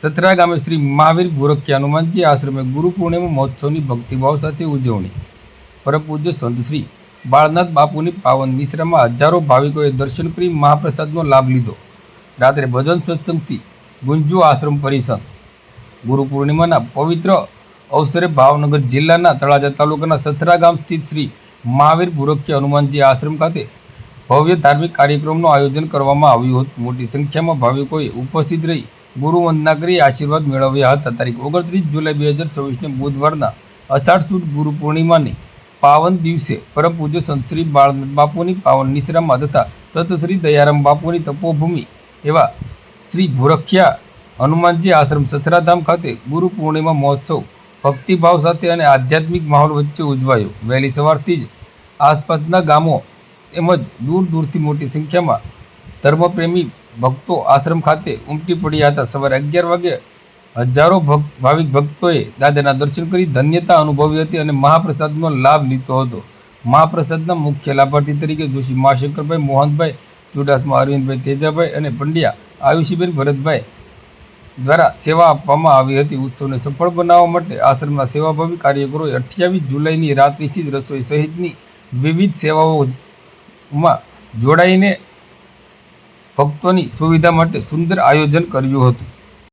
સથરા ગામે શ્રી મહાવીર ગોરખિયા હનુમાનજી આશ્રમે ગુરુ પૂર્ણિમા મહોત્સવની ભક્તિભાવ સાથે ઉજવણી. પરમ પૂજ્ય સંત શ્રી બાળનાથ બાપુની પાવન નિશ્રામાં હજારો ભાવિકોએ દર્શન કરી મહાપ્રસાદનો લાભ લીધો. રાત્રે ભજન સત્સંગથી ગુંજ્યું આશ્રમ પરિસર. ગુરુ પૂર્ણિમાના પવિત્ર અવસરે ભાવનગર જિલ્લાના તળાજા તાલુકાના સથરા ગામ સ્થિત શ્રી મહાવીર ગોરખિયા હનુમાનજી આશ્રમ ખાતે ભવ્ય ધાર્મિક કાર્યક્રમનું આયોજન કરવામાં આવ્યું હતું. મોટી સંખ્યામાં ભાવિકોએ ઉપસ્થિત રહી ગુરુ વંદના કરી આશીર્વાદ મેળવ્યા હતા. તારીખ 29 જુલાઈ 2024ને બુધવારના અષાઢ સુદ ગુરુ પૂર્ણિમાની પાવન દિવસે પરમ પૂજ્ય સંત શ્રી બાળનાથ બાપુની પાવન નિશ્રામાં તથા સંત શ્રી દયારામ બાપુની તપોભૂમિ એવા શ્રી ગોરખિયા હનુમાનજી આશ્રમ સથરાધામ ખાતે ગુરુ પૂર્ણિમા મહોત્સવ ભક્તિભાવ સાથે અને આધ્યાત્મિક માહોલ વચ્ચે ઉજવાયો. વહેલી સવારથી જ આસપાસના ગામો તેમજ દૂર દૂરથી મોટી સંખ્યામાં ધર્મપ્રેમી ભક્તો આશ્રમ ખાતે ઉમટી પડ્યા હતા. સવારે 11 વાગે હજારો ભાવિક ભક્તોએ દાદાના દર્શન કરી ધન્યતા અનુભવી હતી અને મહાપ્રસાદનો લાભ લીધો હતો. મહાપ્રસાદના મુખ્ય લાભાર્થી તરીકે જોશી મહાશંકરભાઈ, મોહનભાઈ ચુડાસમા, અરવિંદભાઈ તેજાભાઈ અને પંડ્યા આયુષીબેન ભરતભાઈ દ્વારા સેવા આપવામાં આવી હતી. ઉત્સવને સફળ બનાવવા માટે આશ્રમના સેવાભાવી કાર્યકરોએ 28 જુલાઈની રાત્રિથી જ રસોઈ સહિતની વિવિધ સેવાઓમાં જોડાઈને ભક્તોની સુવિધા માટે સુંદર આયોજન કર્યું હતું.